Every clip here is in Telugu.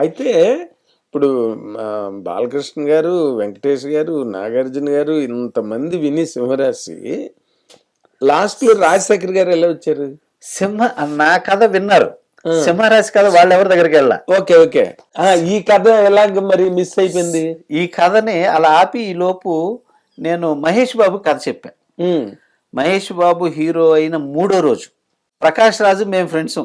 అయితే ఇప్పుడు బాలకృష్ణ గారు, వెంకటేష్ గారు, నాగార్జున గారు ఇంతమంది విని సింహరాశి లాస్ట్ లో రాజశేఖర్ గారు ఎలా వచ్చారు? సింహ నా కథ విన్నారు, ఆ, సింహరాశి కథ వాళ్ళు ఎవరి దగ్గరికి వెళ్ళా. Okay okay. ఈ కథ ఎలాగ మరి మిస్ అయిపోయింది? ఈ కథని అలా ఆపి ఈ లోపు నేను మహేష్ బాబు కథ చెప్పాను. ఉమ్, మహేష్ బాబు హీరో అయిన 3వ రోజు ప్రకాష్ రాజు మేము ఫ్రెండ్స్.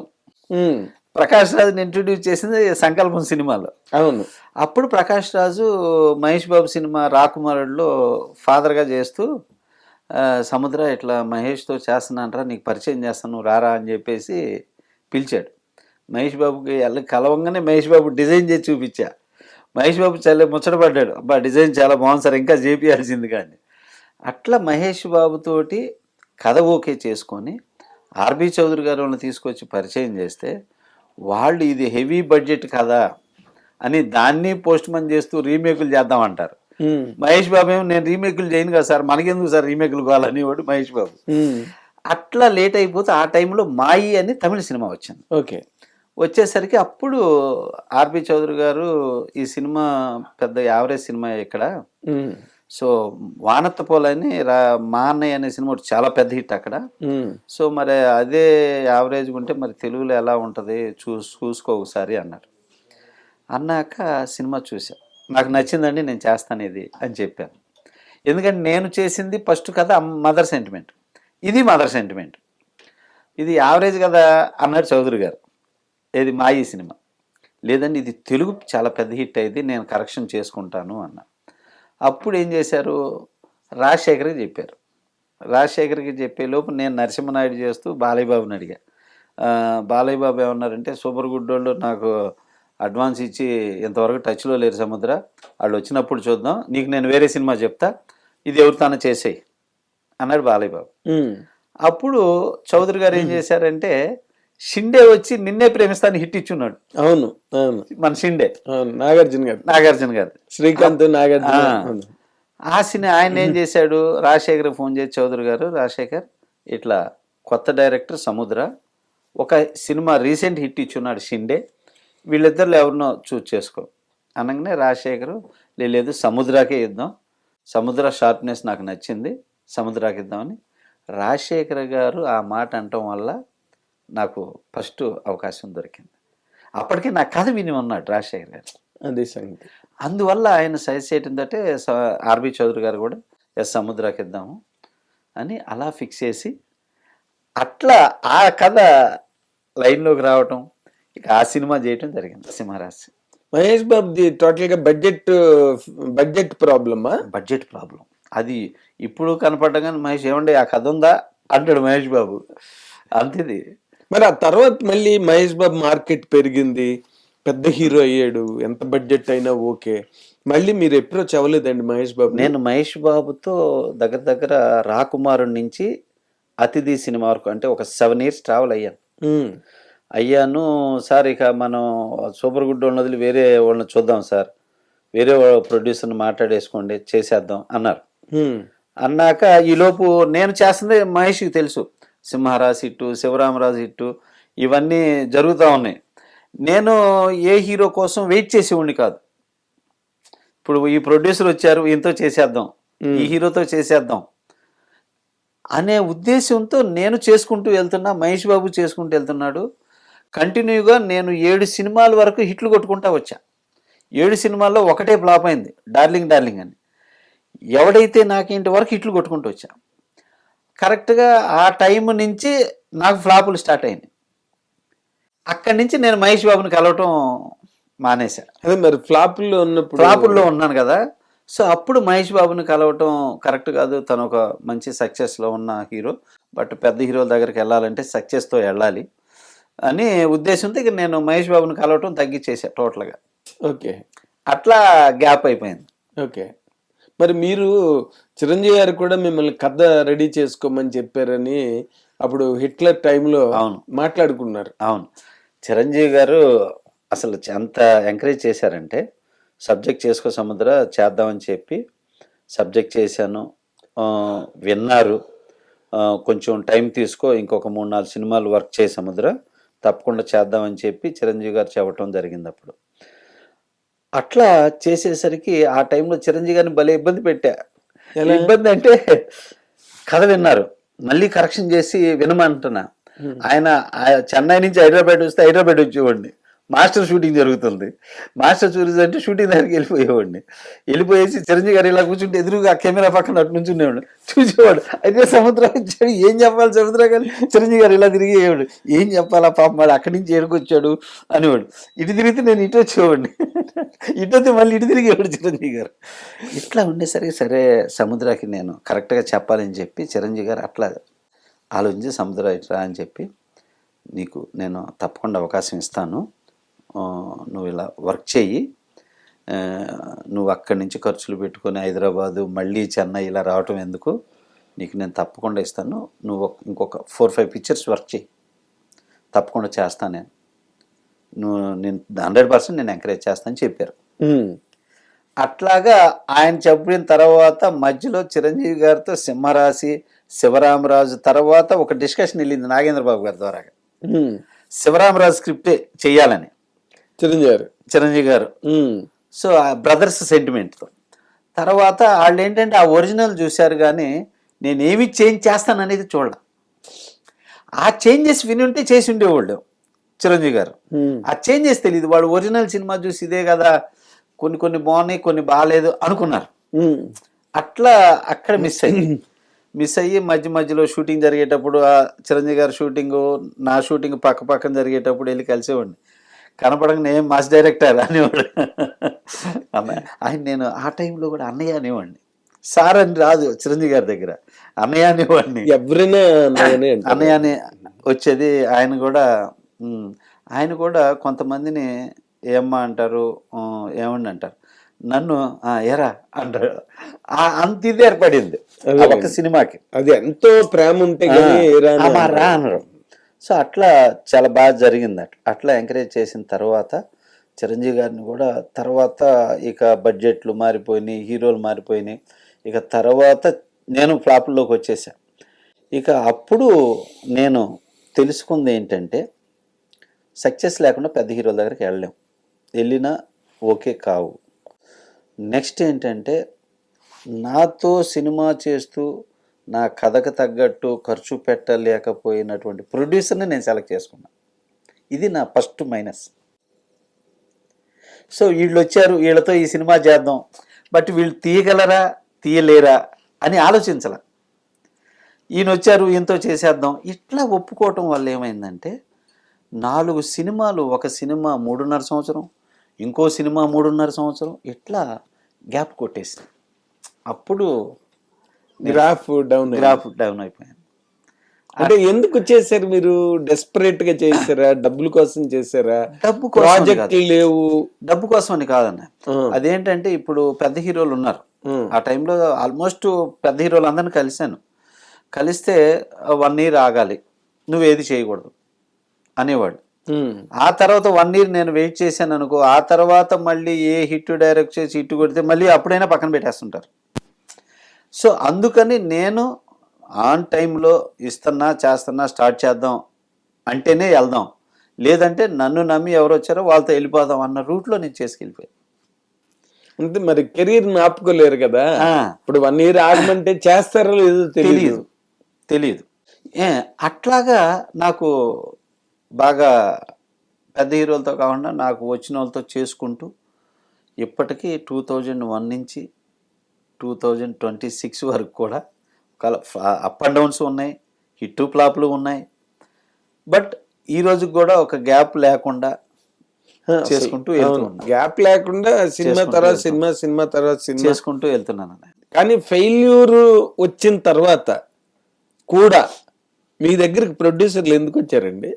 ఉమ్, ప్రకాష్ రాజుని ఇంట్రడ్యూస్ చేసింది సంకల్పం సినిమాలో. అవును. అప్పుడు ప్రకాష్ రాజు మహేష్ బాబు సినిమా రాకుమారుడులో ఫాదర్గా చేస్తూ సముద్ర ఇట్లా మహేష్తో చేస్తున్నానరా, నీకు పరిచయం చేస్తాను, నువ్వు రారా అని చెప్పేసి పిలిచాడు. మహేష్ బాబుకి కలవంగానే మహేష్ బాబు డిజైన్ చేసి చూపించా. మహేష్ బాబు చాలా ముచ్చటపడ్డాడు, అబ్బా డిజైన్ చాలా బాగుంది సార్, ఇంకా చేపియాల్సింది. కానీ అట్లా మహేష్ బాబుతోటి కథ ఓకే చేసుకొని ఆర్బి చౌదరి గారు వాళ్ళని తీసుకొచ్చి పరిచయం చేస్తే వాళ్ళు ఇది హెవీ బడ్జెట్ కదా అని దాన్ని పోస్ట్ మన్ చేస్తూ రీమేకులు చేద్దామంటారు. మహేష్ బాబు ఏమో నేను రీమేకులు చేయను కదా సార్, మనకెందుకు సార్ రీమేకులు కావాలని వాడు మహేష్ బాబు. అట్లా లేట్ అయిపోతే ఆ టైంలో మాయి అని తమిళ సినిమా వచ్చింది. ఓకే. వచ్చేసరికి అప్పుడు ఆర్బి చౌదరి గారు ఈ సినిమా పెద్ద యావరేజ్ సినిమా ఇక్కడ, సో వానత్త పోలని మా అన్నయ్య అనే సినిమా చాలా పెద్ద హిట్ అక్కడ. సో మరి అదే యావరేజ్ ఉంటే మరి తెలుగులో ఎలా ఉంటుంది చూసుకో ఒకసారి అన్నారు. అన్నాక సినిమా చూసా, నాకు నచ్చిందండి, నేను చేస్తాను ఇది అని చెప్పాను. ఎందుకంటే నేను చేసింది ఫస్ట్ కథ మదర్ సెంటిమెంట్, ఇది మదర్ సెంటిమెంట్, ఇది యావరేజ్ కదా అన్నాడు చౌదరి గారు. ఏది మాయి సినిమా లేదండి ఇది తెలుగు చాలా పెద్ద హిట్ అయింది, నేను కరెక్షన్ చేసుకుంటాను అన్న. అప్పుడు ఏం చేశారు, రాజశేఖర్కి చెప్పారు. రాజశేఖర్కి చెప్పేలోపు నేను నరసింహనాయుడు చేస్తూ బాలయ్య బాబుని అడిగా. బాలయ్య బాబు ఏమన్నారంటే, సూపర్ గుడ్ వాళ్ళు నాకు అడ్వాన్స్ ఇచ్చి ఇంతవరకు టచ్లో లేరు సముద్ర, వాళ్ళు వచ్చినప్పుడు చూద్దాం, నీకు నేను వేరే సినిమా చెప్తా, ఇది ఎవరు తాను చేసేయి అన్నాడు బాలయ్య బాబు. అప్పుడు చౌదరి గారు ఏం చేశారంటే, షిండే వచ్చి నిన్నే ప్రేమిస్తాను హిట్ ఇచ్చున్నాడు. అవును అవును, మన షిండే నాగార్జున గారు శ్రీకాంత్ నాగార్జున. ఆ సినిమా ఆయన ఏం చేశాడు, రాజశేఖర్ ఫోన్ చేసి చౌదరి గారు, రాజశేఖర్ ఇట్లా కొత్త డైరెక్టర్ సముద్ర ఒక సినిమా రీసెంట్ హిట్ ఇచ్చున్నాడు షిండే, వీళ్ళిద్దరిలో ఎవరినో చూస్ చేసుకో అనగానే రాజశేఖర్ లేదు సముద్రాకే ఇద్దాం, సముద్ర షార్ప్నెస్ నాకు నచ్చింది, సముద్రాకి ఇద్దామని. రాజశేఖర్ గారు ఆ మాట అనటం వల్ల నాకు ఫస్ట్ అవకాశం దొరికింది. అప్పటికే నా కథ విని ఉన్నాడు రాజశేఖర్ గారు, అదే సంగతి. అందువల్ల ఆయన సజెస్ట్ చేయడంతో ఆర్బి చౌదరి గారు కూడా సముద్రాకి ఇద్దాము అని అలా ఫిక్స్ చేసి అట్లా ఆ కథ లైన్లోకి రావటం, ఇక ఆ సినిమా చేయటం జరిగింది సింహరాశి. మహేష్ బాబుది టోటల్గా బడ్జెట్ ప్రాబ్లమా? బడ్జెట్ ప్రాబ్లం అది ఇప్పుడు కనపడగానే మహేష్ ఏమండి ఆ కథ ఉందా అంటాడు మహేష్ బాబు, అంతేది. మరి ఆ తర్వాత మళ్ళీ మహేష్ బాబు మార్కెట్ పెరిగింది, పెద్ద హీరో అయ్యాడు, ఎంత బడ్జెట్ అయినా ఓకే. మళ్ళీ మీరు అప్రోచ్ అవ్వలేదండి మహేష్ బాబు? నేను మహేష్ బాబుతో దగ్గర దగ్గర రాకుమారుడి నుంచి అతిథి సినిమా వరకు అంటే ఒక 7 years ట్రావెల్ అయ్యాను సార్. ఇక మనం సూపర్ గుడ్ వాళ్ళని వదిలి వేరే వాళ్ళని చూద్దాం సార్, వేరే ప్రొడ్యూసర్ని మాట్లాడేసుకోండి చేసేద్దాం అన్నారు. అన్నాక ఈలోపు నేను చేస్తుంది మహేష్కి తెలుసు, సింహరాశి హిట్టు, శివరామరాజు హిట్టు ఇవన్నీ జరుగుతూ ఉన్నాయి. నేను ఏ హీరో కోసం వెయిట్ చేసేవాడిని కాదు. ఇప్పుడు ఈ ప్రొడ్యూసర్ వచ్చారు, ఈయనతో చేసేద్దాం, ఈ హీరోతో చేసేద్దాం అనే ఉద్దేశంతో నేను చేసుకుంటూ వెళ్తున్నా, మహేష్ బాబు చేసుకుంటూ వెళ్తున్నాడు. కంటిన్యూగా నేను 7 సినిమాల వరకు హిట్లు కొట్టుకుంటా వచ్చా. 7 సినిమాల్లో ఒకటే ఫ్లాప్ అయింది, డార్లింగ్ డార్లింగ్ అని. ఎవడైతే నాకేంటి వరకు హిట్లు కొట్టుకుంటూ వచ్చా. కరెక్ట్గా ఆ టైం నుంచి నాకు ఫ్లాపులు స్టార్ట్ అయినాయి. అక్కడి నుంచి నేను మహేష్ బాబుని కలవటం మానేశా. అదే మరి ఫ్లాపుల్లో ఉన్నాను కదా. సో అప్పుడు మహేష్ బాబుని కలవటం కరెక్ట్ కాదు, తను ఒక మంచి సక్సెస్లో ఉన్న హీరో, బట్ పెద్ద హీరోల దగ్గరికి వెళ్ళాలంటే సక్సెస్తో వెళ్ళాలి అని ఉద్దేశంతో ఇక నేను మహేష్ బాబుని కలవటం తగ్గించేసా టోటల్గా. ఓకే, అట్లా గ్యాప్ అయిపోయింది. ఓకే. మరి మీరు చిరంజీవి గారు కూడా మిమ్మల్ని కథ రెడీ చేసుకోమని చెప్పారని అప్పుడు హిట్లర్ టైంలో అవును మాట్లాడుకున్నారు. అవును, చిరంజీవి గారు అసలు ఎంత ఎంకరేజ్ చేశారంటే, సబ్జెక్ట్ చేసుకో సముద్ర చేద్దామని చెప్పి సబ్జెక్ట్ చేశాను, విన్నారు, కొంచెం టైం తీసుకో, ఇంకొక 3-4 సినిమాలు వర్క్ చేయి సముద్ర, తప్పకుండా చేద్దామని చెప్పి చిరంజీవి గారు చెప్పడం జరిగింది. అప్పుడు అట్లా చేసేసరికి ఆ టైంలో చిరంజీవి గారిని భలే ఇబ్బంది పెట్టా. ఎలా? ఇబ్బంది అంటే కథ విన్నారు, మళ్ళీ కరెక్షన్ చేసి వినమంటున్నా. ఆయన చెన్నై నుంచి హైదరాబాద్ వస్తే హైదరాబాద్ వచ్చేవాడిని. మాస్టర్ షూటింగ్ జరుగుతుంది, మాస్టర్ షూటింగ్ అంటే షూటింగ్ దగ్గరికి వెళ్ళిపోయేవాడిని. వెళ్ళిపోయేసి చిరంజీవి గారు ఇలా కూర్చుంటే ఎదురుగా కెమెరా పక్కన అటు నుంచి ఉండేవాడు, చూసేవాడు. అయితే సముద్రం వచ్చాడు, ఏం చెప్పాలి సముద్రం గారు, చిరంజీవి గారు ఇలా తిరిగేవాడు, ఏం చెప్పాలా పాపం వాడు అక్కడి నుంచి ఏడుకొచ్చాడు అనేవాడు. ఇటు తిరిగితే నేను ఇటు వచ్చేవాడిని, ఇటు వస్తే మళ్ళీ ఇటు తిరిగేవాడు చిరంజీవి గారు. ఇట్లా ఉండేసరికి సరే సముద్రాకి నేను కరెక్ట్గా చెప్పాలని చెప్పి చిరంజీవి గారు అట్లా ఆలోచించి సముద్ర ఇట్రా అని చెప్పి, నీకు నేను తప్పకుండా అవకాశం ఇస్తాను, నువ్వు ఇలా వర్క్ చెయ్యి, నువ్వు అక్కడి నుంచి ఖర్చులు పెట్టుకొని హైదరాబాదు మళ్ళీ చెన్నై ఇలా రావటం ఎందుకు, నీకు నేను తప్పకుండా ఇస్తాను, నువ్వు ఇంకొక 4-5 పిక్చర్స్ వర్క్ చెయ్యి, తప్పకుండా చేస్తాను నేను 100% నేను ఎంకరేజ్ చేస్తానని చెప్పారు. అట్లాగా ఆయన చెప్పిన తర్వాత మధ్యలో చిరంజీవి గారితో సింహరాశి, శివరామరాజు తర్వాత ఒక డిస్కషన్ వెళ్ళింది నాగేంద్రబాబు గారి ద్వారా. శివరామరాజు స్క్రిప్టే చెయ్యాలని చిరంజీవి గారు. సో ఆ బ్రదర్స్ సెంటిమెంట్తో తర్వాత వాళ్ళు ఏంటంటే ఆ ఒరిజినల్ చూశారు కానీ నేనేమి చేంజ్ చేస్తాను అనేది చూడాలి. ఆ చేంజెస్ విని ఉంటే చేసి ఉండేవాళ్ళు చిరంజీవి గారు. ఆ చేంజెస్ తెలియదు, వాడు ఒరిజినల్ సినిమా చూసి ఇదే కదా, కొన్ని బాగున్నాయి కొన్ని బాగాలేదు అనుకున్నారు. అట్లా అక్కడ మిస్ అయ్యి మధ్యలో షూటింగ్ జరిగేటప్పుడు ఆ చిరంజీవి గారి షూటింగ్ నా షూటింగ్ పక్కన జరిగేటప్పుడు వెళ్ళి కలిసేవాడిని. కనపడంగానే ఏం మాస్ డైరెక్టర్ అనేవాడు. ఆయన నేను ఆ టైంలో కూడా అన్నయ్య అనేవాడిని, సార్ అని రాదు చిరంజీవి గారి దగ్గర, అన్నయ్య అనేవాడిని. ఎవరైనా అన్నయ్య అని వచ్చేది. ఆయన కూడా కొంతమందిని ఏమ్మా అంటారు, ఏమండి అంటారు, నన్ను ఎరా అంటారు. అంత ఇది ఏర్పడింది ఒక సినిమాకి. అది ఎంతో ప్రేమ ఉంటే రా అనరు. సో అట్లా చాలా బాగా జరిగింది. అట్లా ఎంకరేజ్ చేసిన తర్వాత చిరంజీవి గారిని కూడా తర్వాత ఇక బడ్జెట్లు మారిపోయినాయి, హీరోలు మారిపోయినాయి. ఇక తర్వాత నేను ఫ్లాపుల్లోకి వచ్చేసా. ఇక అప్పుడు నేను తెలుసుకుంది ఏంటంటే సక్సెస్ లేకుండా పెద్ద హీరోల దగ్గరికి వెళ్ళలేం, వెళ్ళినా ఓకే కావు. నెక్స్ట్ ఏంటంటే నాతో సినిమా చేస్తూ నా కథకు తగ్గట్టు ఖర్చు పెట్టలేకపోయినటువంటి ప్రొడ్యూసర్ని నేను సెలెక్ట్ చేసుకున్నాను. ఇది నా ఫస్ట్ మైనస్. సో వీళ్ళు వచ్చారు, వీళ్ళతో ఈ సినిమా చేద్దాం, బట్ వీళ్ళు తీయగలరా తీయలేరా అని ఆలోచించాల. ఈయన వచ్చారు, ఈయనతో చేసేద్దాం, ఇట్లా ఒప్పుకోవటం వల్ల ఏమైందంటే 4 సినిమాలు, ఒక సినిమా 3.5 సంవత్సరం, ఇంకో సినిమా 3.5 సంవత్సరం, ఇట్లా గ్యాప్ కొట్టేసి అప్పుడు గ్రాఫ్ డౌన్ అయిపోయాను. అంటే ఎందుకు చేశారు మీరు? డెస్పరేట్ గా చేశారా, డబ్బుల కోసం చేశారా? డబ్బు ప్రాజెక్టులు లేవు, డబ్బు కోసం అని కాదన్న. అదేంటంటే ఇప్పుడు పెద్ద హీరోలు ఉన్నారు, ఆ టైంలో ఆల్మోస్ట్ పెద్ద హీరోలు అందరిని కలిస్తే 1 year ఆగాలి, నువ్వేది చేయకూడదు అనేవాడు. ఆ తర్వాత 1 year నేను వెయిట్ చేశాను అనుకో, ఆ తర్వాత మళ్ళీ ఏ హిట్ డైరెక్ట్ చేసి హిట్ కొడితే మళ్ళీ అప్పుడైనా పక్కన పెట్టేస్తుంటారు. సో అందుకని నేను ఆన్ టైంలో చేస్తున్నా స్టార్ట్ చేద్దాం అంటేనే వెళ్దాం, లేదంటే నన్ను నమ్మి ఎవరు వచ్చారో వాళ్ళతో వెళ్ళిపోదాం అన్న రూట్లో నేను చేసుకెళ్ళిపోయాను. అంటే మరి కెరీర్ ఆపుకోలేరు కదా. ఇప్పుడు 1 year ఆగమంటే చేస్తారో లేదో తెలియదు. అట్లాగా నాకు బాగా పెద్ద హీరోలతో కాకుండా నాకు వచ్చిన వాళ్ళతో చేసుకుంటూ ఇప్పటికీ 2001 నుంచి 2026 వరకు కూడా అప్ అండ్ డౌన్స్ ఉన్నాయి, హిట్ ఫ్లాప్లు ఉన్నాయి. బట్ ఈ రోజుకి కూడా ఒక గ్యాప్ లేకుండా చేసుకుంటూ వెళ్తున్నాను. గ్యాప్ లేకుండా సినిమా తర్వాత సినిమా తర్వాత సినిమా చేసుకుంటూ వెళ్తున్నాను. కానీ ఫెయిల్యూర్ వచ్చిన తర్వాత కూడా మీ దగ్గరికి ప్రొడ్యూసర్లు ఎందుకు వచ్చారండి?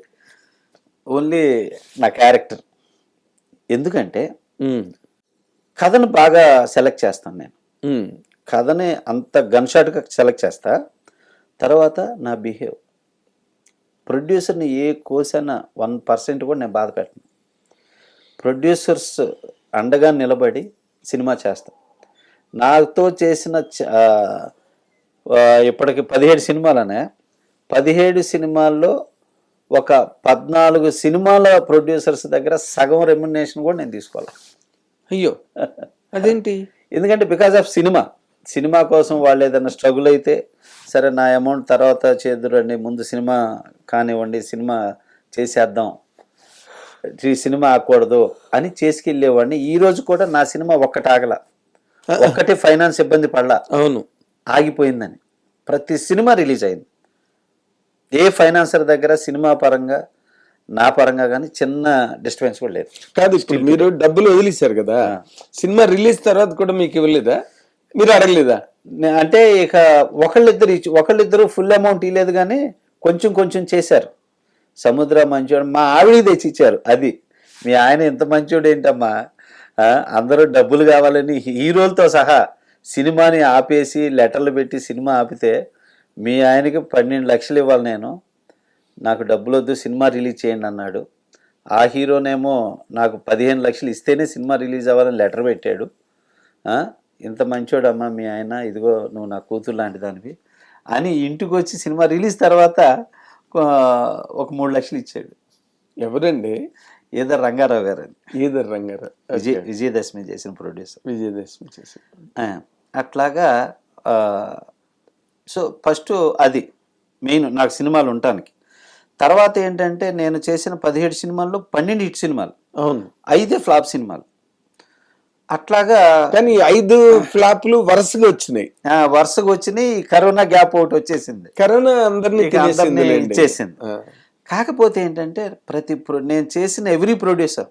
ఓన్లీ నా క్యారెక్టర్. ఎందుకంటే కథను బాగా సెలెక్ట్ చేస్తాను నేను, కథని అంత గన్షాట్గా సెలెక్ట్ చేస్తా. తర్వాత నా బిహేవ్, ప్రొడ్యూసర్ని ఏ కోసైనా 1% కూడా నేను బాధ పెట్టను. ప్రొడ్యూసర్స్ అండగా నిలబడి సినిమా చేస్తా. నాతో చేసిన ఇప్పటికి 17 సినిమాలనే, 17 సినిమాల్లో ఒక 14 సినిమాల ప్రొడ్యూసర్స్ దగ్గర సగం రెమ్యునరేషన్ కూడా నేను తీసుకోవాలి. అయ్యో అదేంటి? ఎందుకంటే బికాస్ ఆఫ్ సినిమా కోసం వాళ్ళు ఏదైనా స్ట్రగుల్ అయితే సరే నా అమౌంట్ తర్వాత చేద్దురండి, ముందు సినిమా కానివ్వండి, సినిమా చేసేద్దాం, ఈ సినిమా ఆకూడదు అని చేసుకెళ్ళేవాడిని. ఈ రోజు కూడా నా సినిమా ఒక్కటి ఫైనాన్స్ ఇబ్బంది పడలా, అవును ఆగిపోయిందని. ప్రతి సినిమా రిలీజ్ అయింది. ఏ ఫైనాన్సర్ దగ్గర సినిమా పరంగా నా పరంగా కానీ చిన్న డిస్టర్బెన్స్ కూడా లేదు. కాదు, ఇప్పుడు మీరు డబ్బులు వదిలేశారు కదా, సినిమా రిలీజ్ తర్వాత కూడా మీకు ఇవ్వలేదా? మీరు అడగలేదా? అంటే ఇక ఒకళ్ళిద్దరు ఫుల్ అమౌంట్ ఇవ్వలేదు, కానీ కొంచెం చేశారు. సముద్ర మంచోడు మా ఆవిడ తెచ్చి ఇచ్చారు. అది మీ ఆయన ఎంత మంచోడు ఏంటమ్మా, అందరూ డబ్బులు కావాలని హీరోలతో సహా సినిమాని ఆపేసి లెటర్లు పెట్టి సినిమా ఆపితే మీ ఆయనకి 12 లక్షలు ఇవ్వాలి, నాకు డబ్బులు వద్దు, సినిమా రిలీజ్ చేయండి అన్నాడు. ఆ హీరోనేమో నాకు 15 లక్షలు ఇస్తేనే సినిమా రిలీజ్ అవ్వాలని లెటర్ పెట్టాడు. ఇంత మంచోడమ్మా మీ ఆయన, ఇదిగో నువ్వు నా కూతురు లాంటి దానివి అని ఇంటికి వచ్చి సినిమా రిలీజ్ తర్వాత ఒక 3 లక్షలు ఇచ్చాడు. ఎవరండి? ఈదర్ రంగారావు గారు అని. ఈదర్ రంగారావు విజయదశమి చేసిన ప్రొడ్యూసర్. విజయదశమి చేసి అట్లాగా. సో ఫస్ట్ అది మెయిన్ నాకు సినిమాలు ఉండటానికి. తర్వాత ఏంటంటే నేను చేసిన 17 సినిమాల్లో 12 హిట్ సినిమాలు, అవును, 5 ఫ్లాప్ సినిమాలు. అట్లాగా కానీ 5 ఫ్లాప్లు వరుసగా వచ్చినాయి. కరోనా గ్యాప్ ఒకటి వచ్చేసింది, కరోనా అందరినీ ఇచ్చేసింది. కాకపోతే ఏంటంటే నేను చేసిన every producer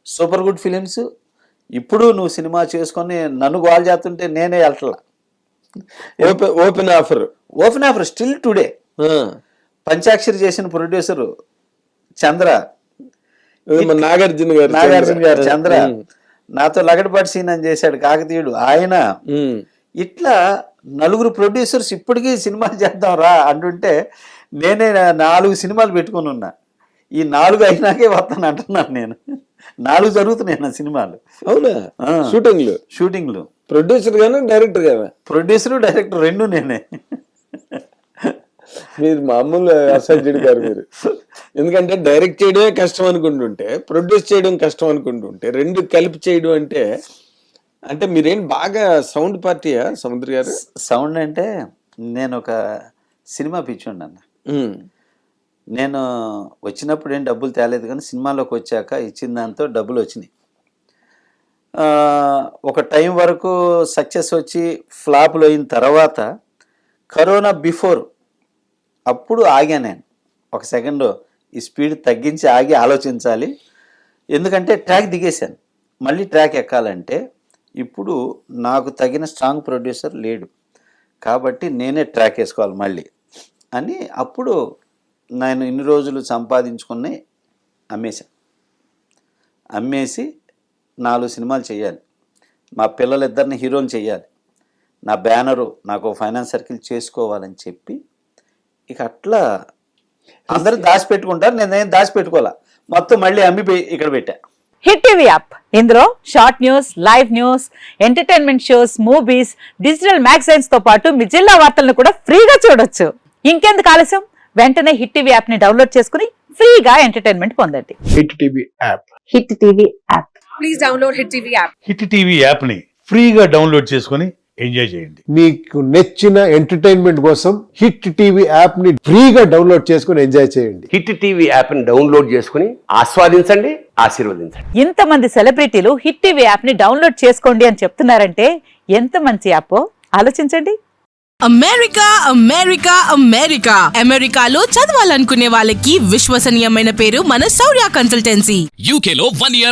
super good films. ఇప్పుడు నువ్వు సినిమా చేసుకొని నన్ను గోల్ చేస్తుంటే నేనే వెళ్ళట్లా. Open offer still today. Panchakshari చేసిన ప్రొడ్యూసరు చంద్ర, నాగార్జున గారు చంద్ర నాతో లగడపాటి సీన్ అని చేశాడు కాకతీయుడు ఆయన. ఇట్లా 4 ప్రొడ్యూసర్స్ ఇప్పటికీ సినిమా చేద్దాం రా అంటుంటే నేనే 4 సినిమాలు పెట్టుకుని ఉన్నా. ఈ 4 అయినాకే వస్తాను అంటున్నాను నేను. 4 జరుగుతున్నాయి నా సినిమాలు. అవునా? షూటింగ్లు ప్రొడ్యూసర్ గానా డైరెక్టర్ గానా? ప్రొడ్యూసర్ డైరెక్టర్ 2 నేనే. మీరు మామూలు అసాధ్యుడు గారు మీరు. ఎందుకంటే డైరెక్ట్ చేయడమే కష్టం అనుకుంటుంటే, ప్రొడ్యూస్ చేయడం కష్టం అనుకుంటుంటే, 2 కలిపి చేయడం అంటే మీరేం బాగా సౌండ్ పార్టీయా సముద్ర గారు? సౌండ్ అంటే నేను ఒక సినిమా పిచ్చోండి అన్న. నేను వచ్చినప్పుడు ఏం డబ్బులు తేలేదు, కానీ సినిమాలోకి వచ్చాక ఇచ్చిన దాంతో డబ్బులు వచ్చినాయి. ఒక టైం వరకు సక్సెస్ వచ్చి ఫ్లాపులు అయిన తర్వాత కరోనా బిఫోర్ అప్పుడు ఆగా. నేను ఒక సెకండ్ ఈ స్పీడ్ తగ్గించి ఆగి ఆలోచించాలి. ఎందుకంటే ట్రాక్ దిగేశాను, మళ్ళీ ట్రాక్ ఎక్కాలంటే ఇప్పుడు నాకు తగిన స్ట్రాంగ్ ప్రొడ్యూసర్ లేడు, కాబట్టి నేనే ట్రాక్ వేసుకోవాలి మళ్ళీ అని. అప్పుడు నేను ఇన్ని రోజులు సంపాదించుకుని అమ్మేసి 4 సినిమాలు చేయాలి, మా పిల్లలిద్దరిని హీరోని చేయాలి, నా బ్యానరు నాకు ఫైనాన్స్ సర్కిల్ చేసుకోవాలని చెప్పి ఇక అట్లా అందరూ దాచిపెట్టుకుంటారు. నేనేం దాచిపెట్టుకోవాలా, మొత్తం మళ్ళీ అమ్మి ఇక్కడ పెట్టా. హిట్ టీవీ యాప్, ఇందులో short news, live news, entertainment shows, movies, digital magazines తో పాటు మీ జిల్లా వార్తలను కూడా ఫ్రీగా చూడొచ్చు. ఇంకెందుకు ఆలస్యం, వెంటనే హిట్ టీవీ యాప్ ని డౌన్లోడ్ చేసుకుని ఫ్రీగా ఎంటర్టైన్మెంట్ పొందండి. Hit TV app. Hit TV app. Please download hit TV app. Hit TV app ని ఫ్రీగా డౌన్లోడ్ చేసుకొని ఎంజాయ్ చేయండి. మీకు నచ్చిన ఎంటర్టైన్మెంట్ కోసం హిట్ టీవీ యాప్ ని ఫ్రీగా డౌన్లోడ్ చేసుకొని ఎంజాయ్ చేయండి. హిట్ టీవీ యాప్ ని డౌన్లోడ్ చేసుకుని ఆస్వాదించండి, ఆశీర్వదించండి. ఇంతమంది సెలబ్రిటీలు హిట్ టీవీ యాప్ ని డౌన్లోడ్ చేసుకోండి అని చెప్తున్నారంటే ఎంత మంచి యాప్ ఆలోచించండి. అమెరికాలో చదవాలనుకునే వాళ్ళకి విశ్వసనీయమైన పేరు మన శౌర్య కన్సల్టెన్సీ. UK లో 1 year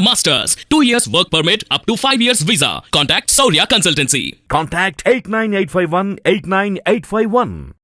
masters, 2 years work permit up to 5 years visa. Contact Saurya Consultancy. Contact 89851 89851.